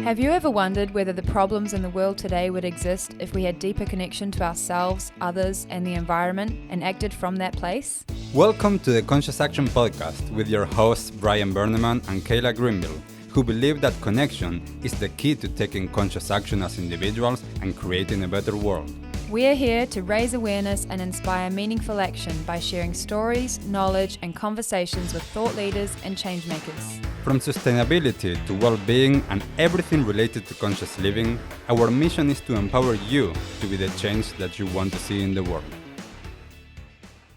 Have you ever wondered whether the problems in the world today would exist if we had deeper connection to ourselves, others, and the environment and acted from that place? Welcome to the Conscious Action Podcast with your hosts Brian Berneman and Kayla Greenville, who believe that connection is the key to taking conscious action as individuals and creating a better world. We are here to raise awareness and inspire meaningful action by sharing stories, knowledge, and conversations with thought leaders and change makers. From sustainability to well-being and everything related to conscious living, our mission is to empower you to be the change that you want to see in the world.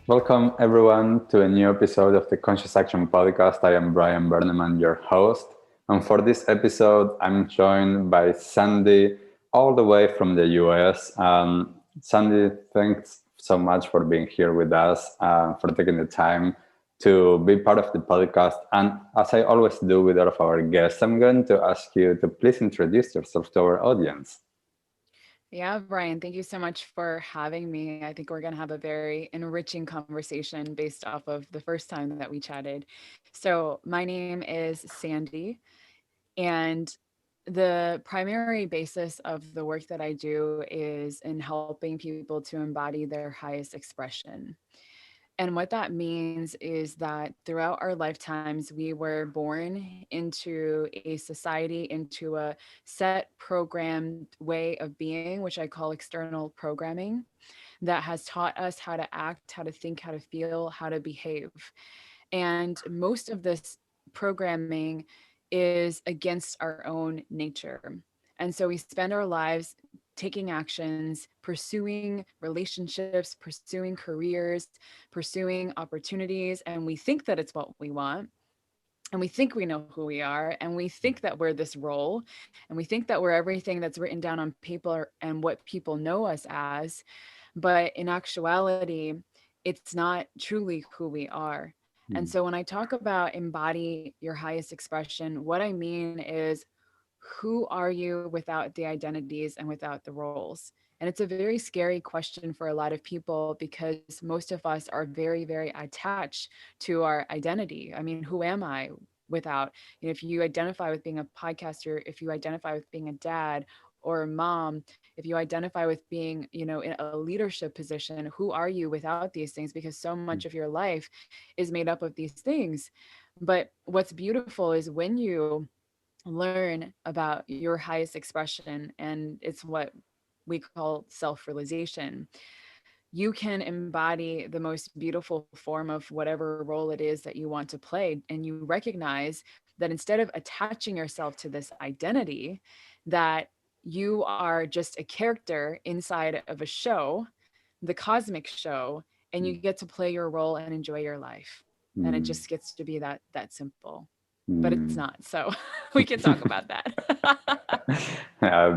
Welcome everyone to a new episode of the Conscious Action Podcast. I am Brian Berneman, your host. And for this episode, I'm joined by Sandy, all the way from the US. Sandy, thanks so much for being here with us, for taking the time to be part of the podcast. And as I always do with all of our guests, I'm going to ask you to please introduce yourself to our audience. Yeah, Brian, thank you so much for having me. I think we're going to have a very enriching conversation based off of the first time that we chatted. So my name is Sandy, and the primary basis of the work that I do is in helping people to embody their highest expression. And what that means is that throughout our lifetimes, we were born into a society, into a set programmed way of being, which I call external programming, that has taught us how to act, how to think, how to feel, how to behave. And most of this programming is against our own nature. And so we spend our lives taking actions, pursuing relationships, pursuing careers, pursuing opportunities, and we think that it's what we want. And we think we know who we are, and we think that we're this role, and we think that we're everything that's written down on paper and what people know us as. But in actuality, it's not truly who we are. And so when I talk about embody your highest expression, what I mean is, who are you without the identities and without the roles? And it's a very scary question for a lot of people because most of us are very, very attached to our identity. I mean, who am I without? If you identify with being a podcaster, if you identify with being a dad or a mom, if you identify with being, in a leadership position, who are you without these things? Because so much of your life is made up of these things. But what's beautiful is when you learn about your highest expression, and it's what we call selfrealization, you can embody the most beautiful form of whatever role it is that you want to play. And you recognize that instead of attaching yourself to this identity, that you are just a character inside of a show, the cosmic show, and you get to play your role and enjoy your life. And it just gets to be that simple. But it's not. So we can talk about that.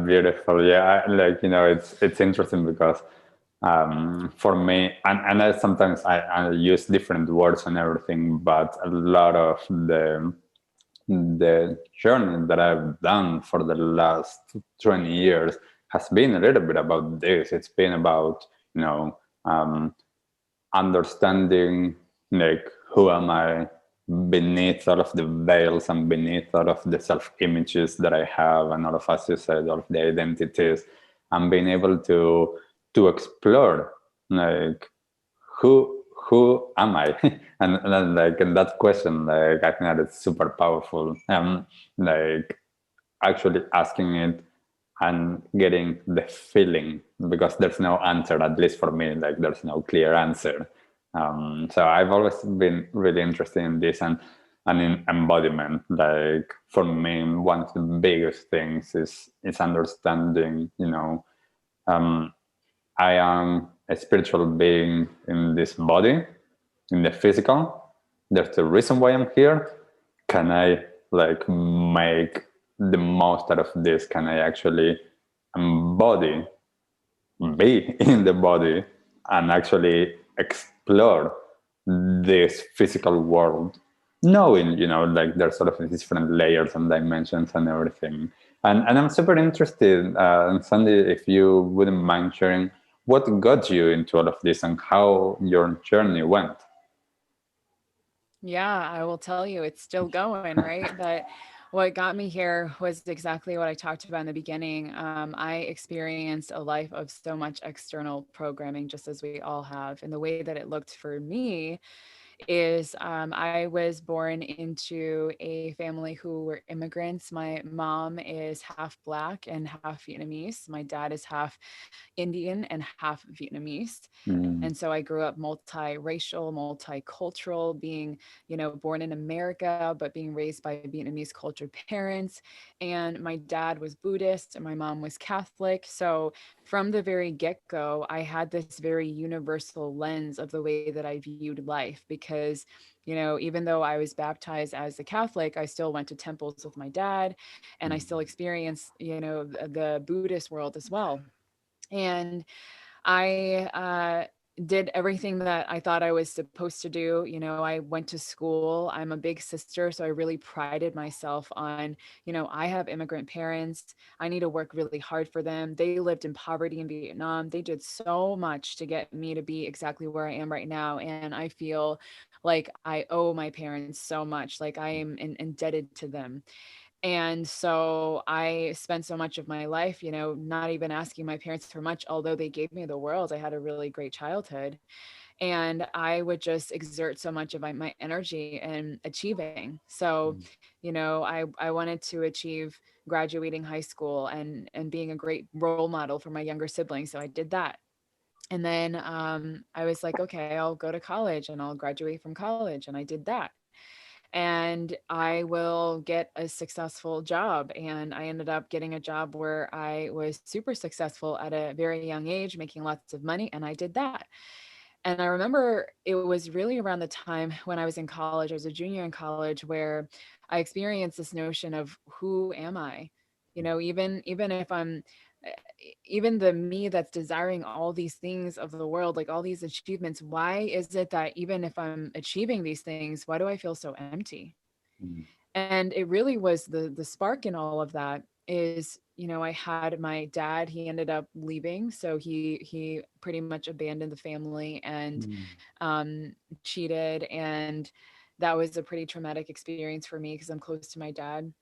Beautiful. Yeah, it's interesting because for me, and I sometimes I use different words and everything, but a lot of the journey that I've done for the last 20 years has been a little bit about this. It's been about, understanding, who am I beneath all of the veils and beneath all of the self-images that I have, and all of, as you said, all of the identities, and being able to explore, who am I? and that question, I think that it's super powerful. Actually asking it and getting the feeling, because there's no answer, at least for me, there's no clear answer. So I've always been really interested in this and in embodiment. For me, one of the biggest things is understanding, I am a spiritual being in this body, in the physical. There's a reason why I'm here. Can I make the most out of this? Can I actually embody, be in the body, and actually explore this physical world, knowing, there's sort of different layers and dimensions and everything. And I'm super interested, Sandy, if you wouldn't mind sharing what got you into all of this and how your journey went. Yeah, I will tell you, it's still going, right? But What got me here was exactly what I talked about in the beginning. I experienced a life of so much external programming, just as we all have. And the way that it looked for me is I was born into a family who were immigrants. My mom is half Black and half Vietnamese. My dad is half Indian and half Vietnamese. Mm, And so I grew up multiracial, multicultural, being, born in America, but being raised by Vietnamese cultured parents. And my dad was Buddhist and my mom was Catholic. So from the very get go, I had this very universal lens of the way that I viewed life because, even though I was baptized as a Catholic, I still went to temples with my dad and I mm, still experienced, the Buddhist world as well. And I did everything that I thought I was supposed to do. I went to school. I'm a big sister, so I really prided myself on, I have immigrant parents. I need to work really hard for them. They lived in poverty in Vietnam. They did so much to get me to be exactly where I am right now. And I feel like I owe my parents so much, like I am indebted to them. And so I spent so much of my life, not even asking my parents for much, although they gave me the world. I had a really great childhood. And I would just exert so much of my energy in achieving. So, mm, I wanted to achieve graduating high school and being a great role model for my younger siblings. So I did that. And then I was like, okay, I'll go to college and I'll graduate from college. And I did that and I will get a successful job. And I ended up getting a job where I was super successful at a very young age, making lots of money. And I did that. And I remember it was really around the time when I was in college, I was a junior in college, where I experienced this notion of who am I? Even if I'm even the me that's desiring all these things of the world, like all these achievements, why is it that even if I'm achieving these things, why do I feel so empty? mm, And it really was the spark in all of that is, I had my dad, he ended up leaving. So he pretty much abandoned the family and mm, cheated. And that was a pretty traumatic experience for me because I'm close to my dad.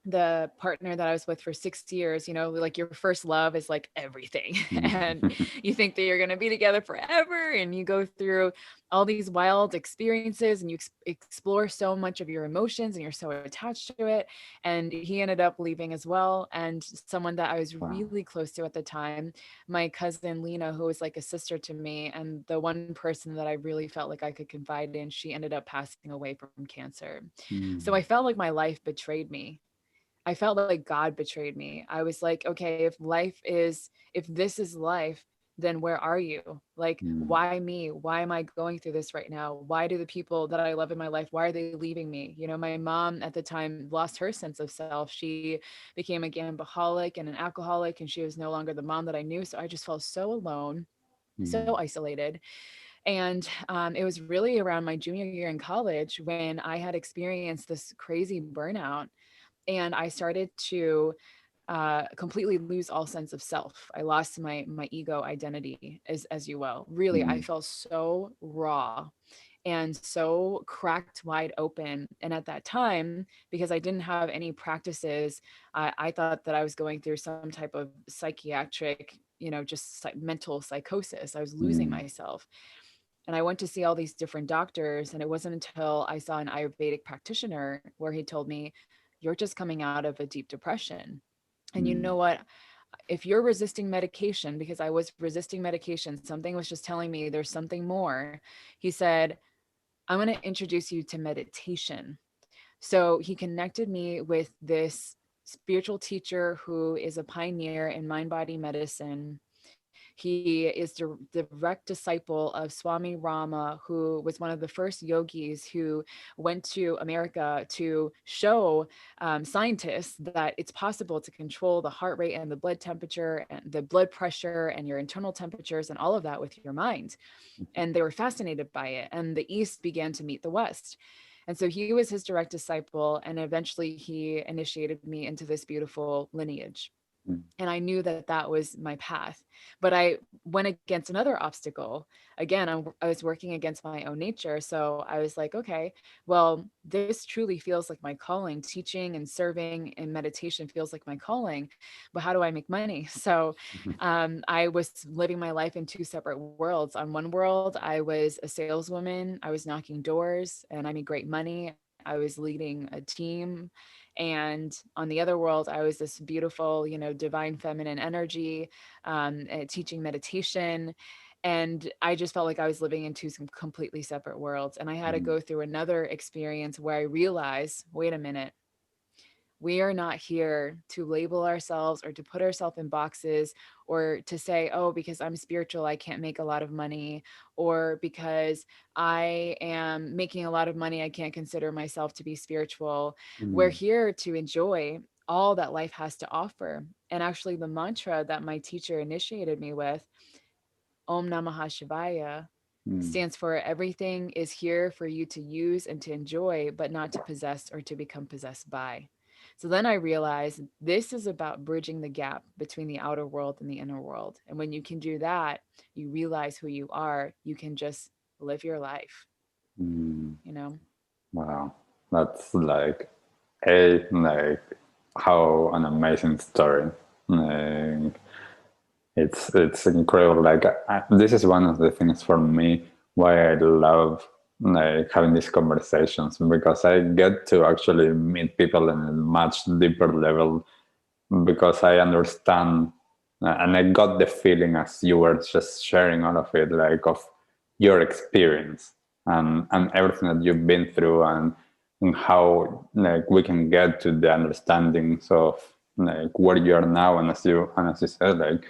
The partner that I was with for 6 years, like your first love is like everything. And mm. you think that you're going to be together forever. And you go through all these wild experiences and you explore so much of your emotions and you're so attached to it. And he ended up leaving as well. And someone that I was Wow. really close to at the time, my cousin Lena, who was like a sister to me, and the one person that I really felt like I could confide in, she ended up passing away from cancer. So Mm, I felt like my life betrayed me. I felt like God betrayed me. I was like, okay, if this is life, then where are you? Like, mm, why me? Why am I going through this right now? Why do the people that I love in my life, why are they leaving me? My mom at the time lost her sense of self. She became a gambaholic and an alcoholic, and she was no longer the mom that I knew. So I just felt so alone, mm, so isolated. And it was really around my junior year in college when I had experienced this crazy burnout and I started to completely lose all sense of self. I lost my ego identity, as you will. Really, I mm, felt so raw and so cracked wide open. And at that time, because I didn't have any practices, I thought that I was going through some type of psychiatric, just mental psychosis. I was losing mm, myself. And I went to see all these different doctors. And it wasn't until I saw an Ayurvedic practitioner where he told me, you're just coming out of a deep depression. And you mm, know what? If you're resisting medication, because I was resisting medication, something was just telling me there's something more. He said, I'm going to introduce you to meditation. So he connected me with this spiritual teacher who is a pioneer in mind body medicine. He is the direct disciple of Swami Rama, who was one of the first yogis who went to America to show scientists that it's possible to control the heart rate and the blood temperature and the blood pressure and your internal temperatures and all of that with your mind. And they were fascinated by it. And the East began to meet the West. And so he was his direct disciple. And eventually he initiated me into this beautiful lineage. Mm. And I knew that that was my path. But I went against another obstacle. Again, I was working against my own nature. So I was like, okay, well, this truly feels like my calling. Teaching and serving and meditation feels like my calling. But how do I make money? So I was living my life in two separate worlds. On one world, I was a saleswoman, I was knocking doors and I made great money. I was leading a team, and on the other world, I was this beautiful, divine feminine energy, teaching meditation. And I just felt like I was living in two completely separate worlds. And I had to Mm. go through another experience where I realized, wait a minute, we are not here to label ourselves or to put ourselves in boxes, or to say, oh, because I'm spiritual, I can't make a lot of money, or because I am making a lot of money, I can't consider myself to be spiritual. We're Mm. here to enjoy all that life has to offer. And actually, the mantra that my teacher initiated me with, Om Namaha Shivaya, Mm. stands for everything is here for you to use and to enjoy, but not to possess or to become possessed by. So then I realized this is about bridging the gap between the outer world and the inner world. And when you can do that, you realize who you are. You can just live your life, Mm. you know? Wow, that's like how an amazing story. Like, it's incredible. Like this is one of the things for me why I love like having these conversations, because I get to actually meet people in a much deeper level, because I understand, and I got the feeling as you were just sharing all of it, like of your experience and everything that you've been through, and how like we can get to the understandings of like where you are now, and as you said, like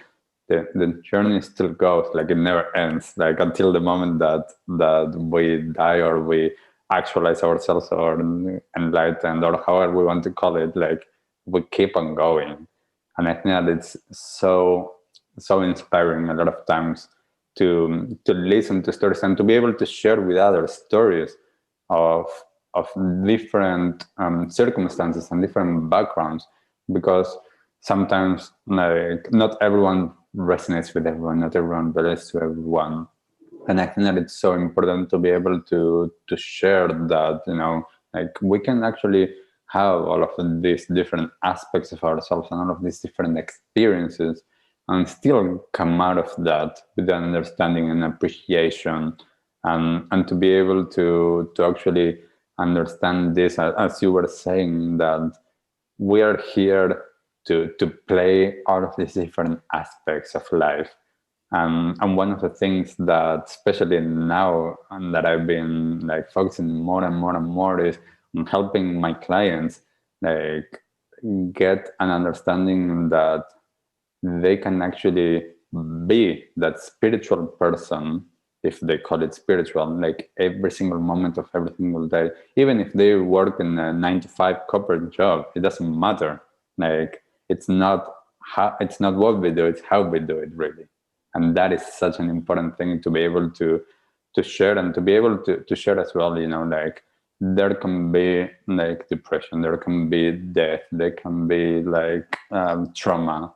the journey still goes, like it never ends, like until the moment that we die, or we actualize ourselves, or enlightened, or however we want to call it, like we keep on going. And I think that it's so inspiring a lot of times to listen to stories and to be able to share with others stories of of different circumstances and different backgrounds, because sometimes like not everyone resonates with everyone, not everyone relates to everyone. And I think that it's so important to be able to share that, like we can actually have all of these different aspects of ourselves and all of these different experiences, and still come out of that with an understanding and appreciation, and to be able to actually understand this, as you were saying, that we are here to play all of these different aspects of life. And one of the things that, especially now, and that I've been like focusing more and more and more, is on helping my clients like get an understanding that they can actually be that spiritual person, if they call it spiritual, like every single moment of every single day. Even if they work in a 9 to 5 corporate job, it doesn't matter. Like it's not what we do, it's how we do it, really. And that is such an important thing to be able to share, and to be able to share as well, like there can be like depression, there can be death, there can be like trauma,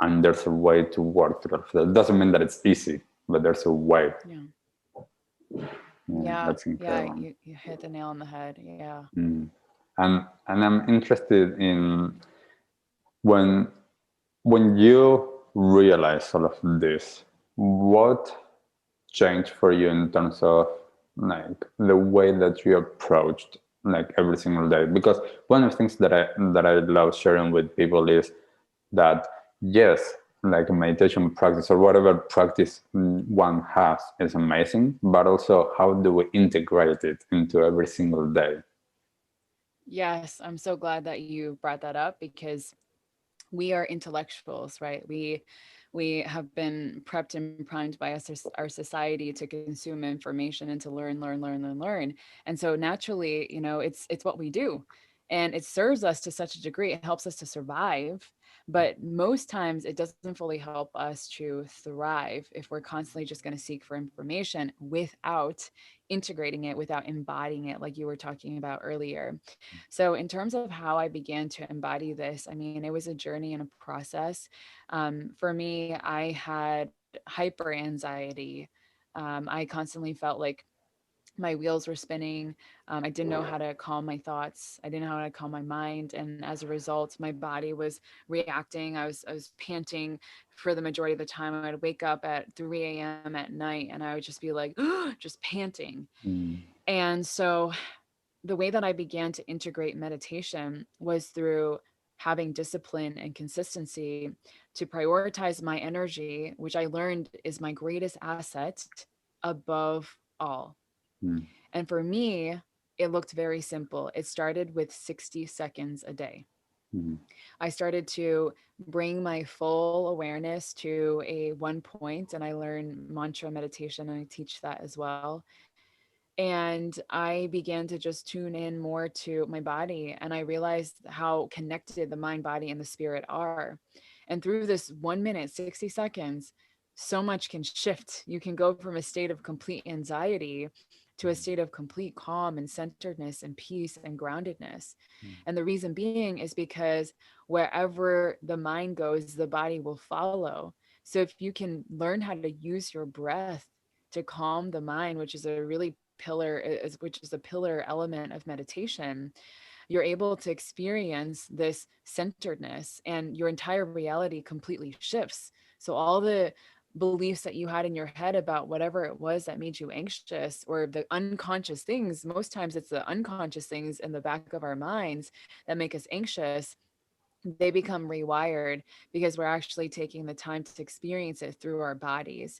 and there's a way to work through it. That doesn't mean that it's easy, but there's a way. Yeah. Yeah, Yeah. that's Yeah. incredible. You hit the nail on the head. Yeah. Mm. And I'm interested in when you realize all of this, what changed for you in terms of like the way that you approached like every single day? Because one of the things that I love sharing with people is that, yes, like a meditation practice or whatever practice one has is amazing, but also how do we integrate it into every single day? Yes. I'm so glad that you brought that up, because we are intellectuals, right? We have been prepped and primed by our society to consume information and to learn. And so naturally, it's what we do. And it serves us to such a degree. It helps us to survive. But most times it doesn't fully help us to thrive if we're constantly just going to seek for information without integrating it, without embodying it, like you were talking about earlier. So, in terms of how I began to embody this, I mean, it was a journey and a process. For me, I had hyper anxiety. I constantly felt like my wheels were spinning. I didn't know how to calm my thoughts. I didn't know how to calm my mind, and as a result, my body was reacting. I was panting for the majority of the time. I'd wake up at 3 a.m. at night, and I would just be like, just panting. Mm. And so, the way that I began to integrate meditation was through having discipline and consistency to prioritize my energy, which I learned is my greatest asset above all. Mm. And for me, it looked very simple. It started with 60 seconds a day. Mm. I started to bring my full awareness to a one point, and I learned mantra meditation and I teach that as well. And I began to just tune in more to my body, and I realized how connected the mind, body, and the spirit are. And through this 1 minute, 60 seconds, so much can shift. You can go from a state of complete anxiety to a state of complete calm and centeredness and peace and groundedness. And the reason being is because wherever the mind goes, the body will follow. So if you can learn how to use your breath to calm the mind, which is a really which is a pillar element of meditation, you're able to experience this centeredness and your entire reality completely shifts. So all the beliefs that you had in your head about whatever it was that made you anxious, or the unconscious things, most times it's the unconscious things in the back of our minds that make us anxious, they become rewired because we're actually taking the time to experience it through our bodies.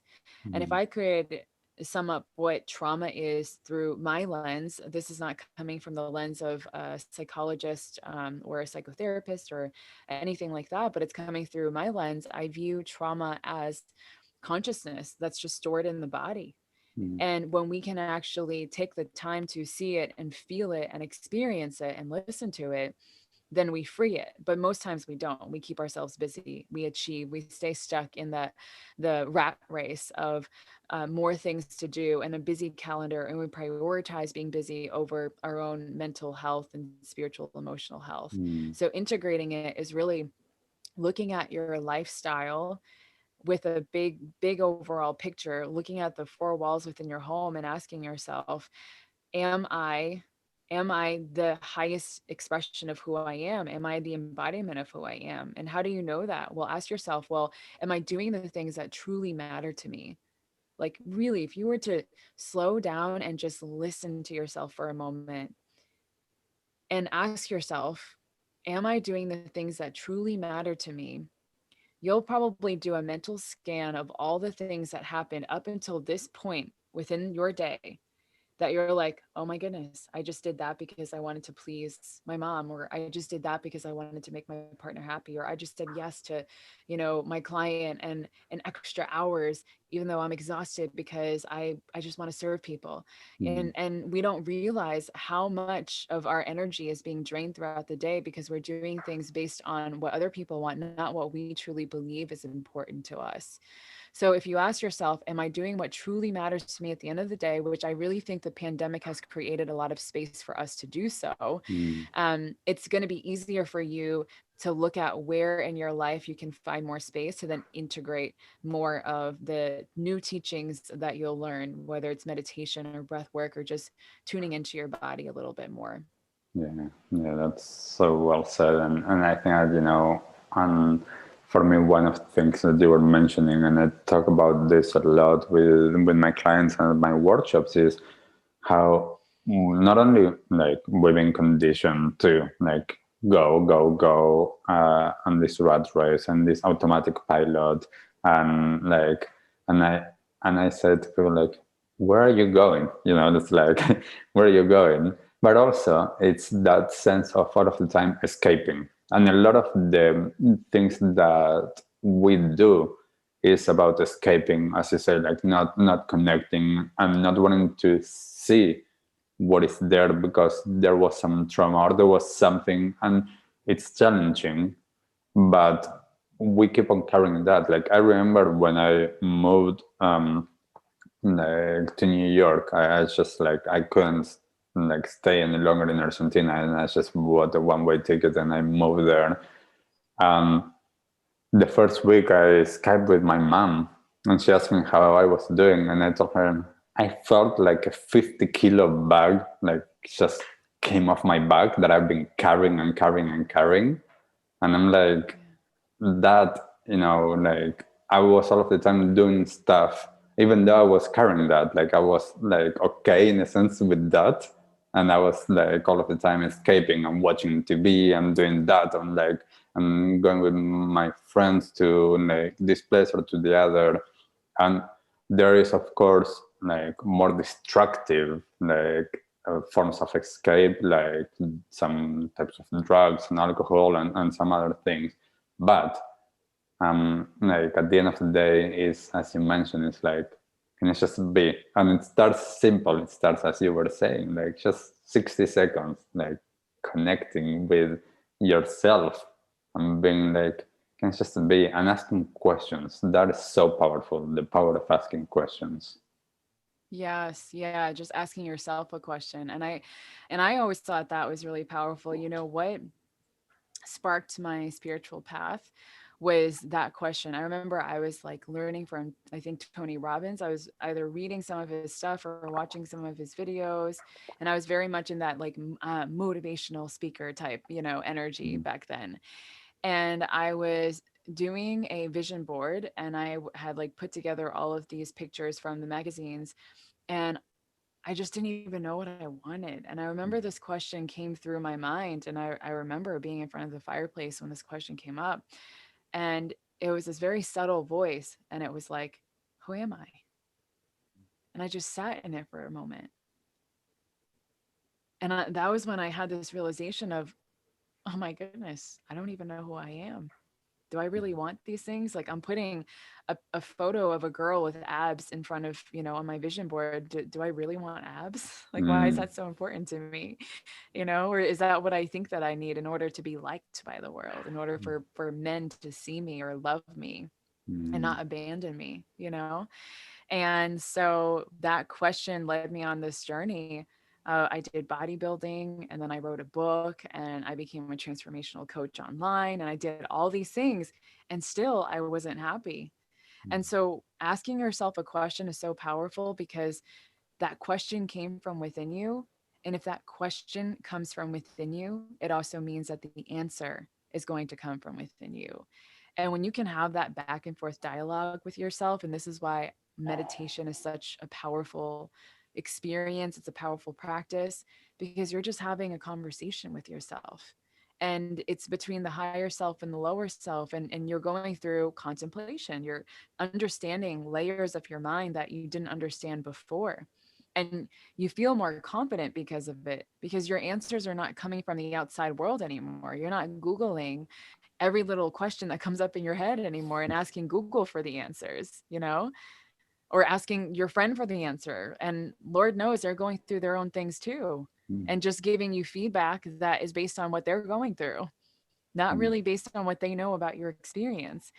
And if Mm. I could sum up what trauma is through my lens, this is not coming from the lens of a psychologist or a psychotherapist or anything like that, but it's coming through my lens. I view trauma as consciousness that's just stored in the body. Mm. And when we can actually take the time to see it and feel it and experience it and listen to it, then we free it. But most times we don't. We keep ourselves busy. We achieve. We stay stuck in the rat race of more things to do and a busy calendar, and we prioritize being busy over our own mental health and spiritual, emotional health. Mm. So integrating it is really looking at your lifestyle with a big overall picture, looking at the four walls within your home and asking yourself, am I the highest expression of who I am? Am I the embodiment of who I am? And how do you know that? Well, ask yourself, well, am I doing the things that truly matter to me? Like, really, if you were to slow down and just listen to yourself for a moment and ask yourself, am I doing the things that truly matter to me? You'll probably do a mental scan of all the things that happened up until this point within your day that you're like, oh my goodness, I just did that because I wanted to please my mom, or I just did that because I wanted to make my partner happy, or I just said yes to, my client and extra hours, even though I'm exhausted because I just want to serve people. Mm. And we don't realize how much of our energy is being drained throughout the day because we're doing things based on what other people want, not what we truly believe is important to us. So if you ask yourself, am I doing what truly matters to me at the end of the day, which I really think the pandemic has created a lot of space for us to do so, Mm. it's going to be easier for you to look at where in your life you can find more space to then integrate more of the new teachings that you'll learn, whether it's meditation or breath work or just tuning into your body a little bit more. Yeah, yeah, that's so well said, and I think that, and for me, one of the things that you were mentioning, and I talk about this a lot with my clients and my workshops, is how not only like we've been conditioned to like go on this rat race and this automatic pilot, and like and I said to people like, where are you going? It's like where are you going? But also it's that sense of all of the time escaping, and a lot of the things that we do is about escaping, as you say, like not connecting and not wanting to see what is there, because there was some trauma or there was something, and it's challenging, but we keep on carrying that. Like I remember when I moved like to New York, I just like I couldn't like stay any longer in Argentina, and I just bought a one-way ticket and I moved there. Um, the first week I Skyped with my mom, and she asked me how I was doing, and I told her I felt like a 50-kilo bag like just came off my back that I've been carrying and carrying and carrying. And I'm like, that, like I was all of the time doing stuff, even though I was carrying that, like I was like okay in a sense with that, and I was like all of the time escaping and watching TV and doing that, and like I'm going with my friends to like this place or to the other. And there is of course like more destructive like forms of escape, like some types of drugs and alcohol and some other things. But like at the end of the day, is as you mentioned, it's like, can it just be? And it starts simple. It starts as you were saying, like just 60 seconds, like connecting with yourself and being like, can it just be? And asking questions. That is so powerful. The power of asking questions. Yes, yeah, just asking yourself a question. And I always thought that was really powerful. You know what sparked my spiritual path was that question. I remember I was like learning from, I think, Tony Robbins. I was either reading some of his stuff or watching some of his videos. And I was very much in that like motivational speaker type, energy back then. And I was doing a vision board, and I had like put together all of these pictures from the magazines, and I just didn't even know what I wanted. And I remember this question came through my mind, and I remember being in front of the fireplace when this question came up. And it was this very subtle voice, and it was like, who am I? And I just sat in it for a moment. And that was when I had this realization of, oh my goodness, I don't even know who I am. Do I really want these things? Like I'm putting a photo of a girl with abs in front of, on my vision board. Do I really want abs? Like, why is Mm, that so important to me? Or is that what I think that I need in order to be liked by the world, in order for men to see me or love me and mm, not abandon me? And so that question led me on this journey. I did bodybuilding, and then I wrote a book, and I became a transformational coach online, and I did all these things, and still I wasn't happy. And so asking yourself a question is so powerful because that question came from within you. And if that question comes from within you, it also means that the answer is going to come from within you. And when you can have that back and forth dialogue with yourself, and this is why meditation is such a powerful experience, it's a powerful practice, because you're just having a conversation with yourself. And it's between the higher self and the lower self, and you're going through contemplation. You're understanding layers of your mind that you didn't understand before. And you feel more confident because of it, because your answers are not coming from the outside world anymore. You're not Googling every little question that comes up in your head anymore and asking Google for the answers, or asking your friend for the answer. And Lord knows they're going through their own things too. mm, And just giving you feedback that is based on what they're going through, not mm, really based on what they know about your experience.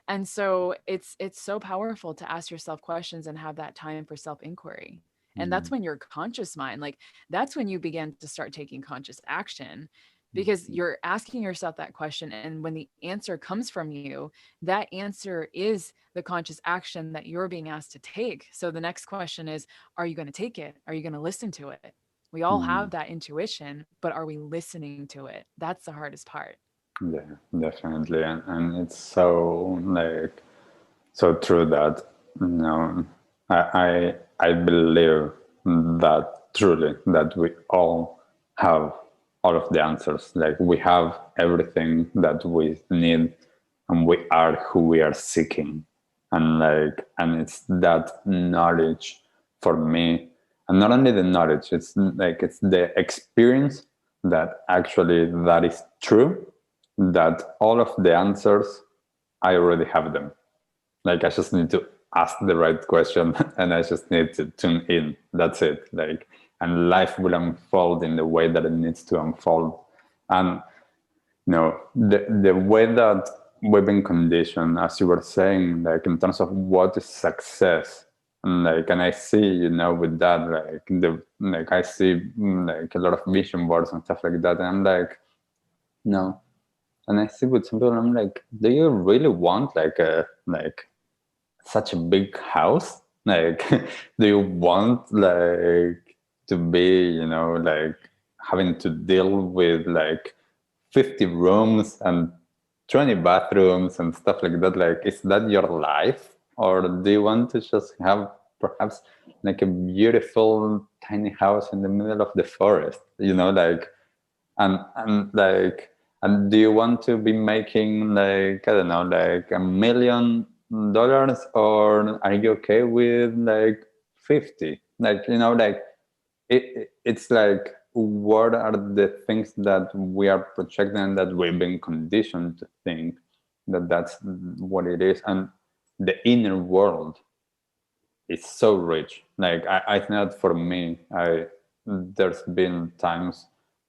And so it's so powerful to ask yourself questions and have that time for self-inquiry. And that's mm, when your conscious mind, like that's when you begin to start taking conscious action, because you're asking yourself that question. And when the answer comes from you, that answer is the conscious action that you're being asked to take. So the next question is, are you going to take it? Are you going to listen to it? We all mm. have that intuition, but are we listening to it? That's the hardest part. Yeah, definitely. And it's so like so true that I believe that truly that we all have all of the answers. Like we have everything that we need, and we are who we are seeking. And it's that knowledge for me, and not only the knowledge, it's like it's the experience that actually that is true, that all of the answers I already have them. Like I just need to ask the right question and I just need to tune in. That's it. Like and life will unfold in the way that it needs to unfold. And the way that we've been conditioned, as you were saying, like in terms of what is success, and like, and I see, with that, like I see like a lot of vision boards and stuff like that, and I'm like, no. And I see with some people, I'm like, do you really want like such a big house? Like, do you want like to be, like having to deal with like 50 rooms and 20 bathrooms and stuff like that? Like, is that your life? Or do you want to just have perhaps like a beautiful tiny house in the middle of the forest, like, and do you want to be making like, I don't know, like $1 million, or are you okay with like 50? Like, like it's like, what are the things that we are projecting, that we've been conditioned to think that that's what it is? And the inner world is so rich. Like, I think that for me, there's been times,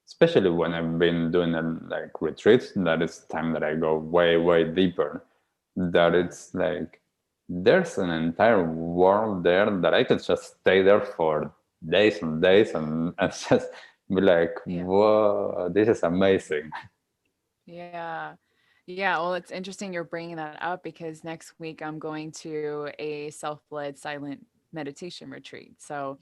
especially when I've been doing like retreats, that is time that I go way, way deeper, that it's like there's an entire world there that I could just stay there for days and days, and just be like, Yeah. whoa, this is amazing. Yeah. Yeah. Well, it's interesting you're bringing that up because next week I'm going to a self-led silent meditation retreat. So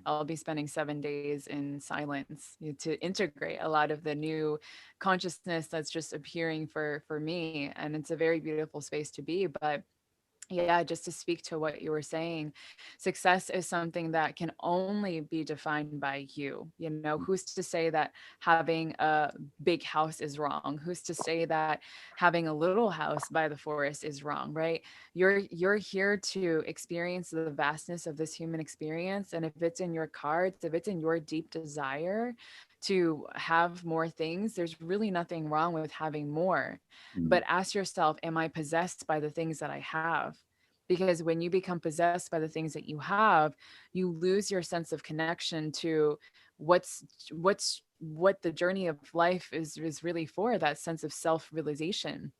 I'll be spending 7 days in silence to integrate a lot of the new consciousness that's just appearing for me. And it's a very beautiful space to be. But yeah, just to speak to what you were saying, success is something that can only be defined by you. Who's to say that having a big house is wrong? Who's to say that having a little house by the forest is wrong, right? You're here to experience the vastness of this human experience. And if it's in your cards, if it's in your deep desire to have more things, there's really nothing wrong with having more. But ask yourself, am I possessed by the things that I have? Because when you become possessed by the things that you have, you lose your sense of connection to what the journey of life is really for, that sense of self-realization.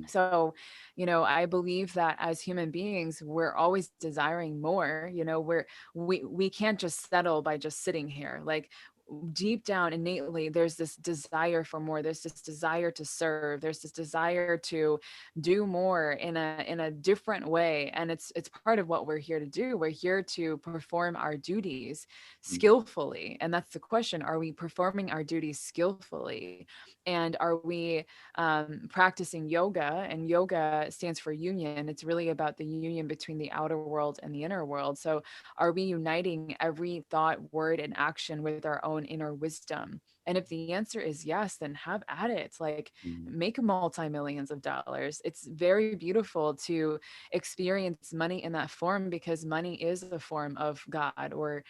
So, I believe that as human beings, we're always desiring more. We can't just settle by just sitting here. Like, deep down innately, there's this desire for more. There's this desire to serve. There's this desire to do more in a different way. And it's part of what we're here to do. We're here to perform our duties skillfully. And that's the question. Are we performing our duties skillfully? And are we practicing yoga? And yoga stands for union. It's really about the union between the outer world and the inner world. So are we uniting every thought, word, and action with our own inner wisdom? And if the answer is yes, then have at it. Like, make multi-millions of dollars. It's very beautiful to experience money in that form, because money is a form of God or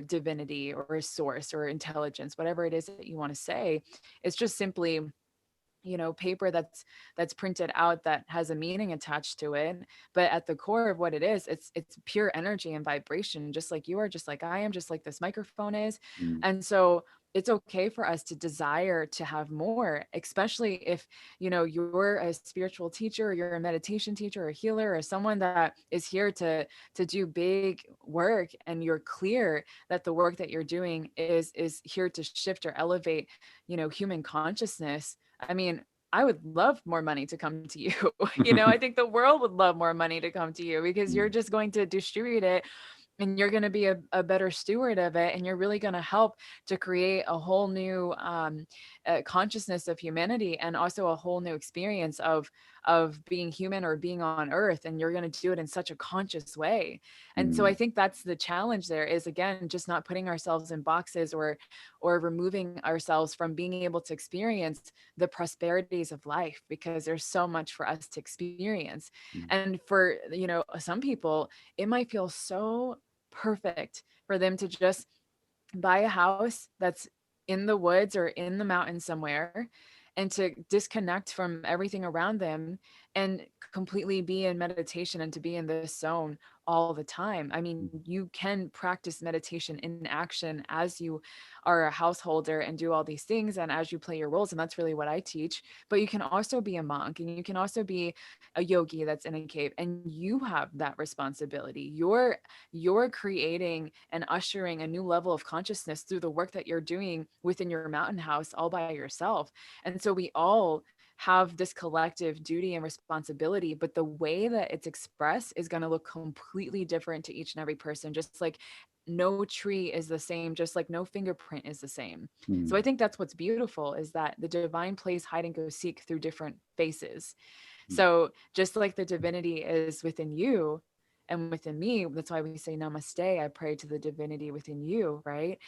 divinity or source or intelligence, whatever it is that you want to say. It's just simply paper that's printed out that has a meaning attached to it. But at the core of what it is, it's pure energy and vibration, just like you are, just like I am, just like this microphone is. And so it's okay for us to desire to have more, especially if you're a spiritual teacher, or you're a meditation teacher or a healer, or someone that is here to do big work, and you're clear that the work that you're doing is here to shift or elevate human consciousness. I mean, I would love more money to come to you. I think the world would love more money to come to you, because you're just going to distribute it, and you're going to be a better steward of it, and you're really going to help to create a whole new consciousness of humanity, and also a whole new experience of being human or being on earth. And you're going to do it in such a conscious way. And so I think that's the challenge there, is, again, just not putting ourselves in boxes, or removing ourselves from being able to experience the prosperities of life, because there's so much for us to experience. And for some people, it might feel so perfect for them to just buy a house that's in the woods or in the mountains somewhere, and to disconnect from everything around them, and completely be in meditation and to be in this zone all the time. I mean, you can practice meditation in action as you are a householder and do all these things and as you play your roles. And that's really what I teach. But you can also be a monk and you can also be a yogi that's in a cave, and you have that responsibility. You're creating and ushering a new level of consciousness through the work that you're doing within your mountain house all by yourself. And so we all have this collective duty and responsibility, but the way that it's expressed is going to look completely different to each and every person. Just like no tree is the same, just like no fingerprint is the same. So I Mm, think that's what's beautiful, is that the divine plays hide and go seek through different faces. So just like the divinity is within you and within me, that's why we say namaste. I pray to the divinity within you, right?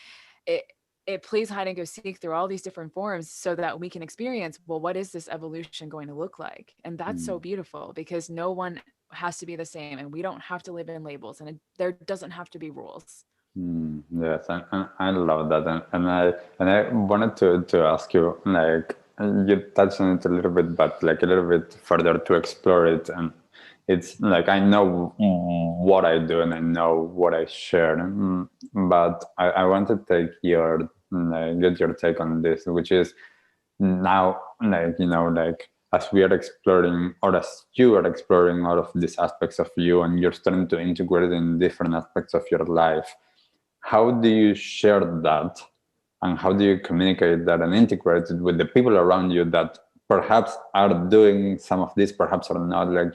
it it plays hide and go seek through all these different forms so that we can experience, well, what is this evolution going to look like? And that's so mm. beautiful, because no one has to be the same, and we don't have to live in labels, and there doesn't have to be rules. Yes, and I love that, and I wanted to ask you, like, you touched on it a little bit, but like a little bit further to explore it, and it's like I know what I do and I know what I share, but I want to take your get your take on this, which is now, like, like as we are exploring, or as you are exploring all of these aspects of you, and you're starting to integrate it in different aspects of your life, how do you share that, and how do you communicate that and integrate it with the people around you that perhaps are doing some of this, perhaps are not, like,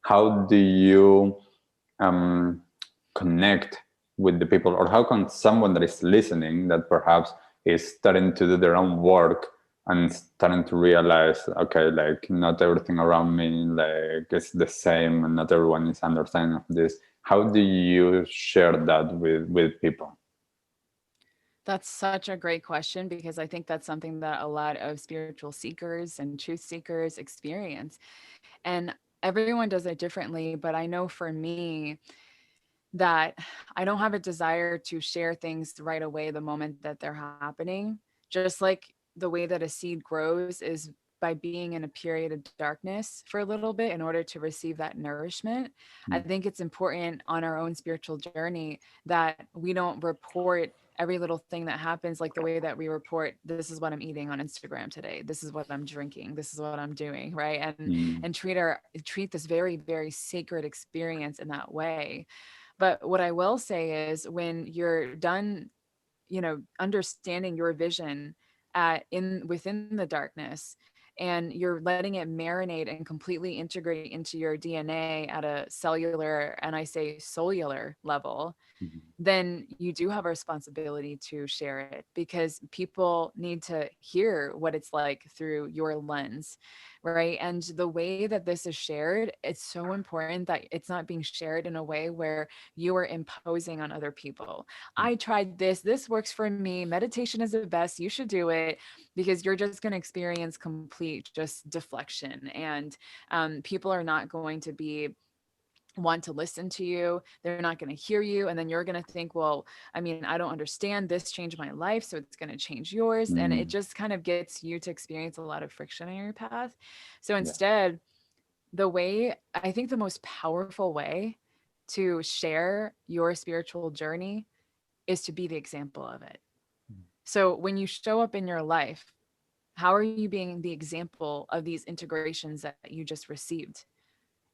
how do you um, connect with the people, or how can someone that is listening that perhaps is starting to do their own work and starting to realize, okay, like not everything around me like is the same and not everyone is understanding of this, how do you share that with people? That's such a great question, because I think that's something that a lot of spiritual seekers and truth seekers experience. And everyone does it differently, but I know for me that I don't have a desire to share things right away the moment that they're happening. Just like the way that a seed grows is by being in a period of darkness for a little bit in order to receive that nourishment. I Mm, think it's important on our own spiritual journey that we don't report every little thing that happens like the way that we report, this is what I'm eating on Instagram today, this is what I'm drinking, this is what I'm doing, right? mm, And treat this very, very sacred experience in that way. But what I will say is, when you're done, understanding your vision in within the darkness, and you're letting it marinate and completely integrate into your DNA at a cellular, and I say cellular level, mm, then you do have a responsibility to share it, because people need to hear what it's like through your lens, right? And the way that this is shared, it's so important that it's not being shared in a way where you are imposing on other people. I tried this works for me, meditation is the best, you should do it, because you're just going to experience complete just deflection. And people are not going to be want to listen to you. They're not going to hear you. And then you're going to think, well, I mean, I don't understand. This changed my life, so it's going to change yours. And it mm. just kind of gets you to experience a lot of friction in your path. So Yeah. instead, I think the most powerful way to share your spiritual journey is to be the example of it. So when you show up in your life, how are you being the example of these integrations that you just received?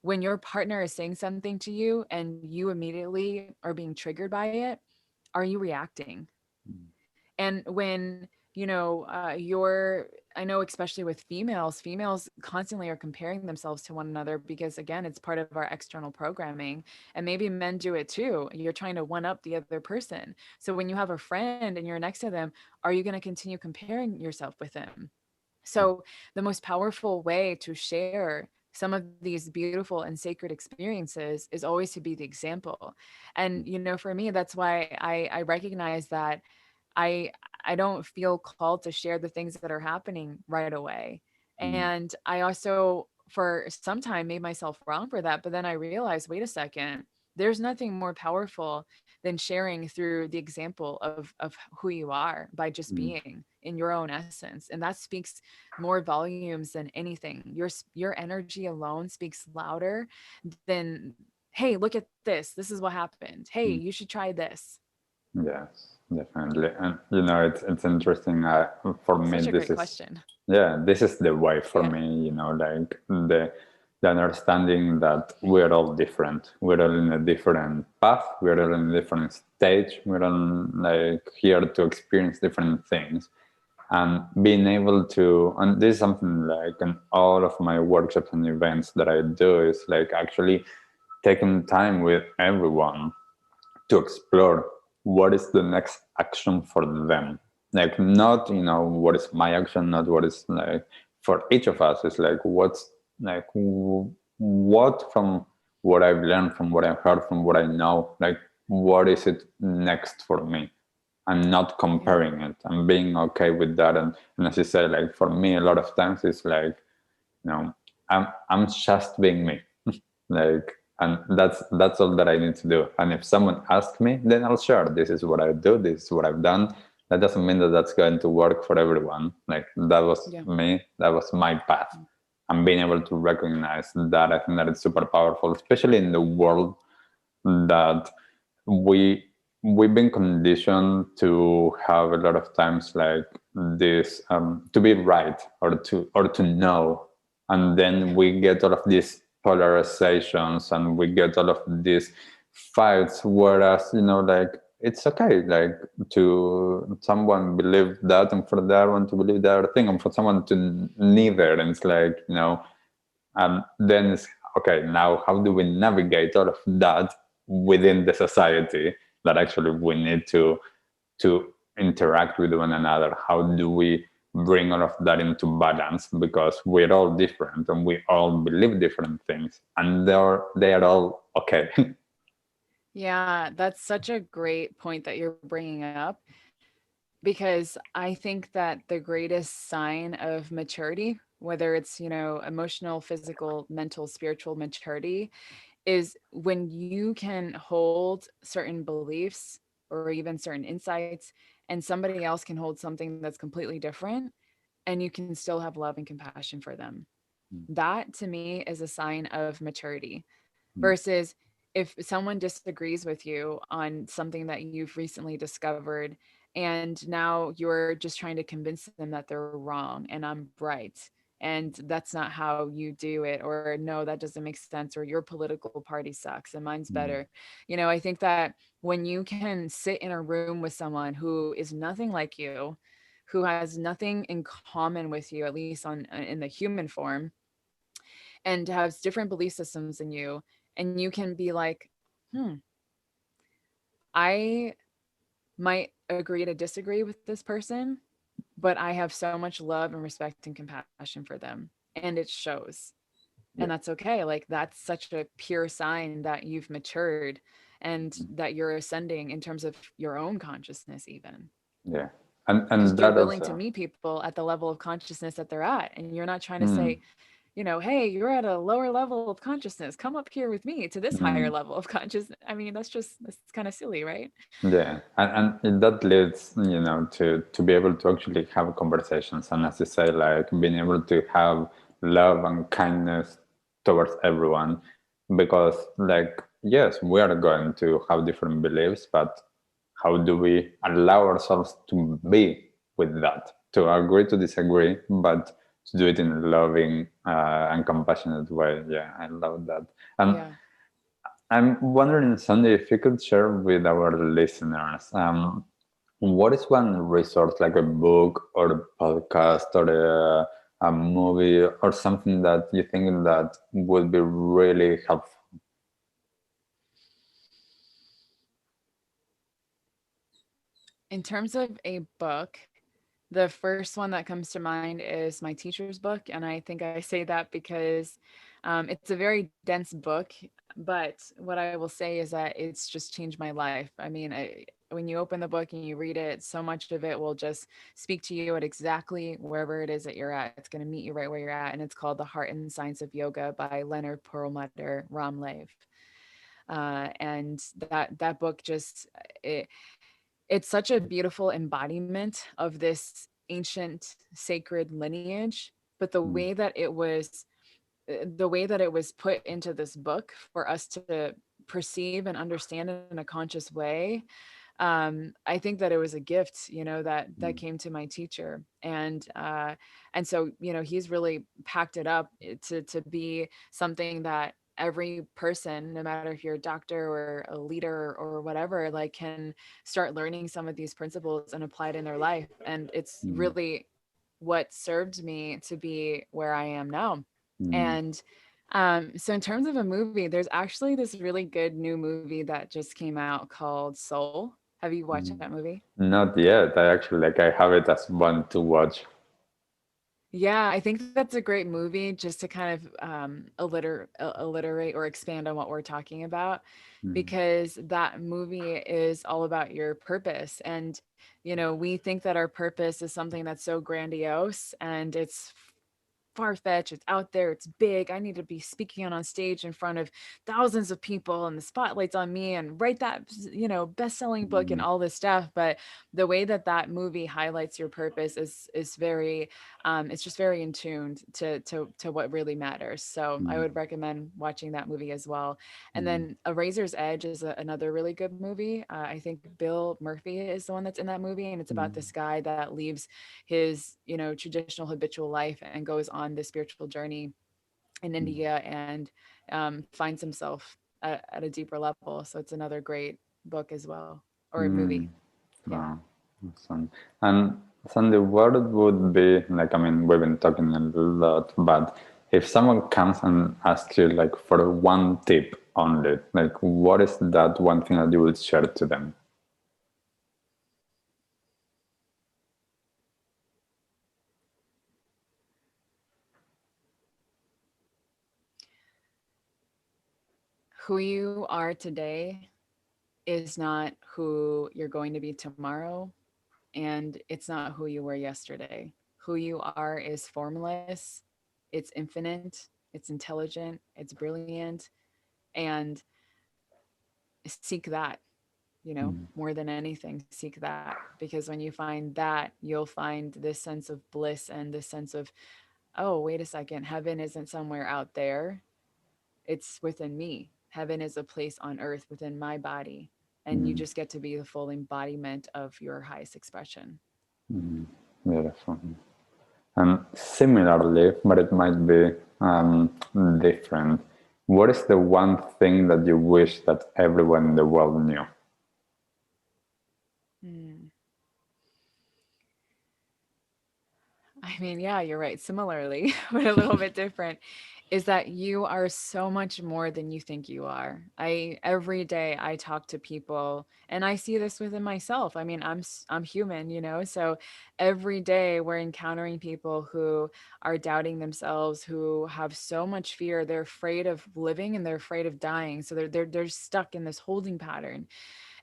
When your partner is saying something to you and you immediately are being triggered by it, are you reacting? Mm, And when, you're, I know, especially with females constantly are comparing themselves to one another, because again, it's part of our external programming. And maybe men do it too. You're trying to one up the other person. So when you have a friend and you're next to them, are you going to continue comparing yourself with them? So, the most powerful way to share some of these beautiful and sacred experiences is always to be the example. And, for me, that's why I recognize that I I don't feel called to share the things that are happening right away. mm, And I also for some time made myself wrong for that, but then I realized, wait a second, there's nothing more powerful than sharing through the example of who you are by just mm, being in your own essence. And that speaks more volumes than anything. Your energy alone speaks louder than, hey, look at this. This is what happened. Hey, mm. you should try this. Yes, definitely. And it's interesting. For me, Such a this great is question. yeah, this is the way for Yeah. me. Like the understanding that we're all different. We're all in a different path. We're all in a different stage. We're all like here to experience different things, and being able to. And this is something like in all of my workshops and events that I do is like actually taking time with everyone to explore what is the next action for them, like not what is my action, not what is like for each of us. It's like what's like what from what I've learned, from what I've heard, from what I know, like what is it next for me. I'm not Yeah. comparing it. I'm being okay with that. And as you say, like for me a lot of times it's like no, I'm just being me. Like, and that's all that I need to do. And if someone asks me, then I'll share. This is what I do. This is what I've done. That doesn't mean that that's going to work for everyone. Like that was Yeah. me. That was my path. And being able to recognize that, I think that it's super powerful, especially in the world that we we've been conditioned to have a lot of times like this to be right or to know, and then Yeah. we get all of these polarizations and we get all of these fights, whereas like it's okay like to someone believe that and for the other one to believe the other thing and for someone to neither, and it's like then it's okay. Now, how do we navigate all of that within the society that actually we need to interact with one another? How do we bring all of that into balance? Because we're all different and we all believe different things, and they are all okay. Yeah, that's such a great point that you're bringing up, because I think that the greatest sign of maturity, whether it's, emotional, physical, mental, spiritual maturity, is when you can hold certain beliefs or even certain insights, and somebody else can hold something that's completely different, and you can still have love and compassion for them. That to me is a sign of maturity. Versus if someone disagrees with you on something that you've recently discovered, and now you're just trying to convince them that they're wrong and I'm right, and that's not how you do it, or no, that doesn't make sense, or your political party sucks and mine's better. I think that when you can sit in a room with someone who is nothing like you, who has nothing in common with you, at least on in the human form, and has different belief systems than you, and you can be like, I might agree to disagree with this person, but I have so much love and respect and compassion for them, and it shows. And Yeah, that's okay. Like, that's such a pure sign that you've matured and that you're ascending in terms of your own consciousness, even yeah, because and you're that willing to also. meet people at the level of consciousness that they're at, and you're not trying to Mm, say, hey, you're at a lower level of consciousness, come up here with me to this higher mm. level of consciousness. I mean, that's kind of silly, right? Yeah, and that leads, to be able to actually have conversations, and as you say, like being able to have love and kindness towards everyone, because, like, yes, we are going to have different beliefs, but how do we allow ourselves to be with that, to agree to disagree, but to do it in a loving and compassionate way? Yeah, I love that. And Yeah. I'm wondering, Sandy, if you could share with our listeners, what is one resource, like a book or a podcast or a movie or something that you think that would be really helpful? In terms of a book, the first one that comes to mind is my teacher's book. And I think I say that because it's a very dense book. But what I will say is that it's just changed my life. I mean, when you open the book and you read it, so much of it will just speak to you at exactly wherever it is that you're at. It's going to meet you right where you're at. And it's called The Heart and Science of Yoga by Leonard Perlmutter Ramlev. And that book just it's such a beautiful embodiment of this ancient sacred lineage. But the way that it was put into this book for us to perceive and understand it in a conscious way, I think that it was a gift, that came to my teacher. And so, he's really packed it up to be something that every person, no matter if you're a doctor or a leader or whatever, like, can start learning some of these principles and apply it in their life. And it's really what served me to be where I am now. And so in terms of a movie, there's actually this really good new movie that just came out called Soul. Have you watched that movie? Not yet. I actually I have it as one to watch. Yeah, I think that's a great movie just to kind of alliterate or expand on what we're talking about, because that movie is all about your purpose. And, we think that our purpose is something that's so grandiose and it's far-fetched, it's out there, it's big. I need to be speaking on stage in front of thousands of people and the spotlight's on me and write that, best-selling book and all this stuff. But the way that that movie highlights your purpose is very it's just very in tune to what really matters. So I would recommend watching that movie as well. And then A Razor's Edge is another really good movie. I think Bill Murphy is the one that's in that movie, and it's about this guy that leaves his traditional habitual life and goes on this spiritual journey in India, and finds himself at a deeper level. So it's another great book as well, or a movie. Yeah. Wow, awesome. And Sandy, what would be we've been talking a lot, but if someone comes and asks you for one tip only, what is that one thing that you would share to them? Who you are today is not who you're going to be tomorrow, and it's not who you were yesterday. Who you are is formless, it's infinite, it's intelligent, it's brilliant, and seek that, more than anything, seek that. Because when you find that, you'll find this sense of bliss and this sense of, oh, wait a second, heaven isn't somewhere out there, it's within me. Heaven is a place on earth within my body. And you just get to be the full embodiment of your highest expression. Beautiful. And similarly, but it might be different, what is the one thing that you wish that everyone in the world knew? I mean, yeah, you're right. Similarly, but a little bit different, is that you are so much more than you think you are. Every day I talk to people and I see this within myself. I mean, I'm human, so every day we're encountering people who are doubting themselves, who have so much fear. They're afraid of living and they're afraid of dying. So they're stuck in this holding pattern,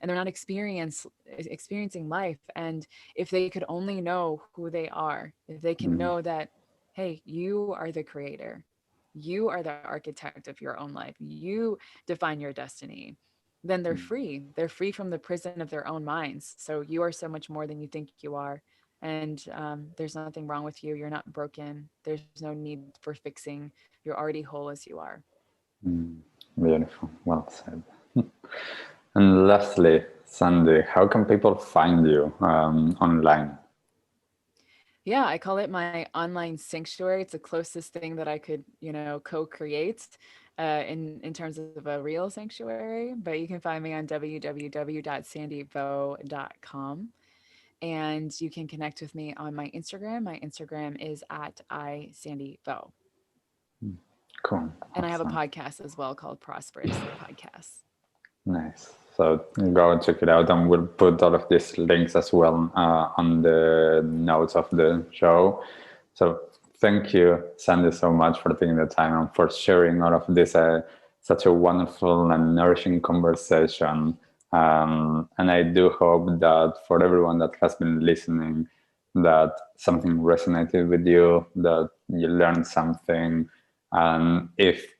and they're not experiencing life. And if they could only know who they are, if they can know that, hey, you are the creator, you are the architect of your own life, you define your destiny, then they're free from the prison of their own minds. So you are so much more than you think you are. And there's nothing wrong with you. You're not broken. There's no need for fixing. You're already whole as you are. Beautiful. Well said. And lastly, Sandy, how can people find you online? Yeah, I call it my online sanctuary. It's the closest thing that I could, co-create in terms of a real sanctuary. But you can find me on www.sandyvo.com. And you can connect with me on my Instagram. My Instagram is at isandyvo. Cool. And I have a Awesome. podcast as well called Prosperous, the podcast. Nice. So go and check it out, and we'll put all of these links as well on the notes of the show. So thank you, Sandy, so much for taking the time and for sharing all of this, such a wonderful and nourishing conversation. And I do hope that for everyone that has been listening, that something resonated with you, that you learned something. And if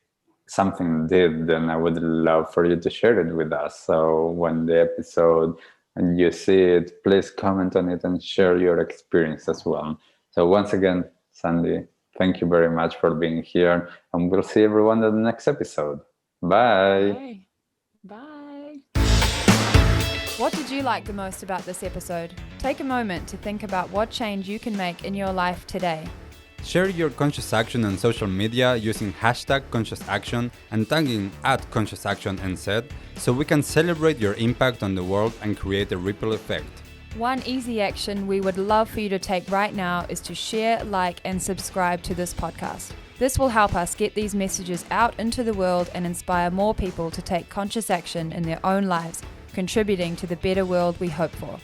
something did, then I would love for you to share it with us. So when the episode and you see it, please comment on it and share your experience as well. So once again, Sandy, thank you very much for being here, and we'll see everyone in the next episode. Bye. Bye. Bye. What did you like the most about this episode? Take a moment to think about what change you can make in your life today. Share your conscious action on social media using #ConsciousAction and tagging @ConsciousActionNZ so we can celebrate your impact on the world and create a ripple effect. One easy action we would love for you to take right now is to share, like, and subscribe to this podcast. This will help us get these messages out into the world and inspire more people to take conscious action in their own lives, contributing to the better world we hope for.